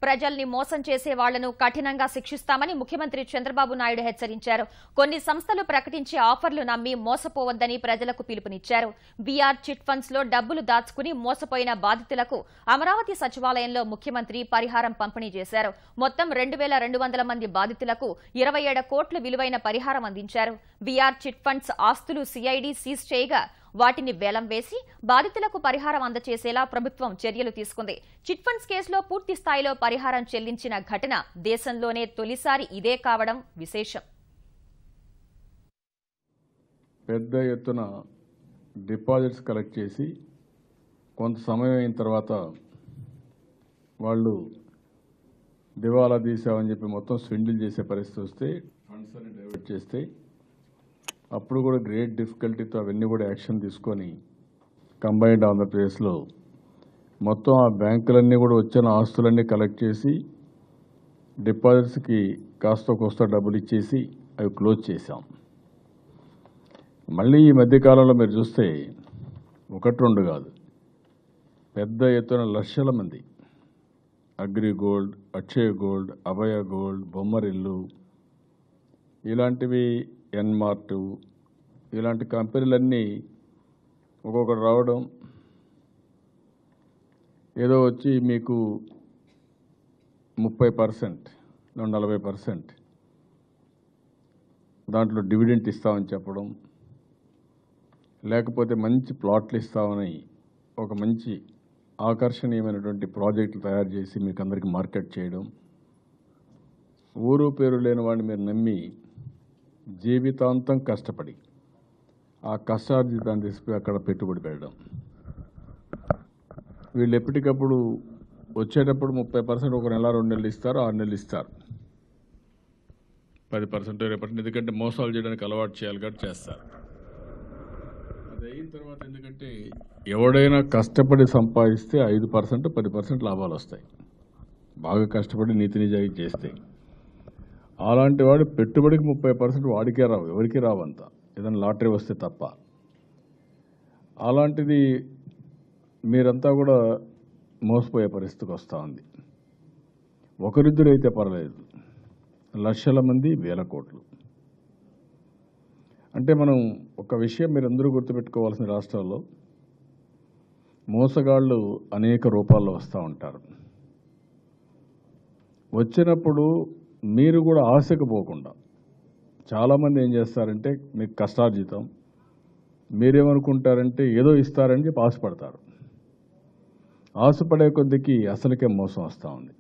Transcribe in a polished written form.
ప్రజల్ని మోసం చేసే వాళ్లను కఠినంగా శిక్షిస్తామని ముఖ్యమంత్రి చంద్రబాబు నాయుడు హెచ్చరించారు. కొన్ని సంస్థలు ప్రకటించే ఆఫర్లు నమ్మి మోసపోవద్దని ప్రజలకు పిలుపునిచ్చారు. బీఆర్ చిట్ ఫండ్స్ లో డబ్బులు దాచుకుని మోసపోయిన బాధితులకు అమరావతి సచివాలయంలో ముఖ్యమంత్రి పరిహారం పంపిణీ చేశారు. మొత్తం 2200 మంది బాధితులకు 27 కోట్ల విలువైన పరిహారం అందించారు. బీఆర్ చిట్ ఫండ్స్ ఆస్తులు సిఐడి సీజ్ చేయగా వాటిని వేలం వేసి బాధితులకు పరిహారం అందజేసేలా ప్రభుత్వం చర్యలు తీసుకుంది. చిట్ ఫండ్స్ కేసులో పూర్తి స్థాయిలో పరిహారం చెల్లించిన ఘటన దేశంలోనే తొలిసారి ఇదే కావడం విశేషం. పెద్ద ఎత్తున డిపాజిట్స్ కలెక్ట్ చేసి కొంత సమయం అయిన తర్వాత వాళ్ళు దివాలా తీసామని చెప్పి మొత్తం స్విండిల్ చేసే పరిస్థితి వస్తే ఫండ్స్ అన్ని డైవర్ట్ చేస్తే అప్పుడు కూడా గ్రేట్ డిఫికల్టీతో అవన్నీ కూడా యాక్షన్ తీసుకొని కంబైన్డ్ ఆంధ్రప్రదేశ్లో మొత్తం ఆ బ్యాంకులన్నీ కూడా వచ్చిన ఆస్తులన్నీ కలెక్ట్ చేసి డిపాజిట్స్కి కాస్త కోస్త డబ్బులు ఇచ్చేసి అవి క్లోజ్ చేశాం. మళ్ళీ ఈ మధ్యకాలంలో మీరు చూస్తే 1-2 కాదు, పెద్ద ఎత్తున లక్షల మంది అగ్రి గోల్డ్, అక్షయ గోల్డ్, అభయ గోల్డ్, బొమ్మరిల్లు ఇలాంటివి ఎన్మార్ట్ ఇలాంటి కంపెనీలన్నీ ఒక్కొక్కటి రావడం, ఏదో వచ్చి మీకు 30% 40% దాంట్లో డివిడెంట్ ఇస్తామని చెప్పడం, లేకపోతే మంచి ప్లాట్లు ఇస్తామని ఒక మంచి ఆకర్షణీయమైనటువంటి ప్రాజెక్టులు తయారు చేసి మీకు అందరికీ మార్కెట్ చేయడం, ఊరు పేరు లేని వాడిని మీరు నమ్మి జీవితాంతం కష్టపడి ఆ కష్టార్జితాన్ని తీసుకుని అక్కడ పెట్టుబడి పెట్టడం. వీళ్ళు ఎప్పటికప్పుడు వచ్చేటప్పుడు 30% ఒక నెల 2 నెలలు ఇస్తారు, 6 నెలలు ఇస్తారు, 10% రేపటి, ఎందుకంటే మోసాలు చేయడానికి అలవాటు చేయాలి కాబట్టి చేస్తారు. అది అయిన తర్వాత ఎందుకంటే ఎవడైనా కష్టపడి సంపాదిస్తే 5% 10% లాభాలు వస్తాయి, బాగా కష్టపడి నీతి నిజాయితీ చేస్తే. అలాంటి వాడు పెట్టుబడికి 30% వాడికే రావు, ఎవరికి రావంత, ఏదైనా లాటరీ వస్తే తప్ప. అలాంటిది మీరంతా కూడా మోసపోయే పరిస్థితికి వస్తూ ఉంది. ఒకరిద్దరు అయితే పర్లేదు, లక్షల మంది, వేల కోట్లు. అంటే మనం ఒక విషయం మీరందరూ గుర్తుపెట్టుకోవాల్సిన, రాష్ట్రాల్లో మోసగాళ్ళు అనేక రూపాల్లో వస్తూ ఉంటారు. వచ్చినప్పుడు మీరు కూడా ఆశకు పోకుండా చాలామంది ఏం చేస్తారంటే మీకు కష్టార్జితం, మీరేమనుకుంటారంటే ఏదో ఇస్తారని చెప్పి ఆశపడతారు. ఆశపడే కొద్దికి అసలుకే మోసం వస్తూ ఉంది.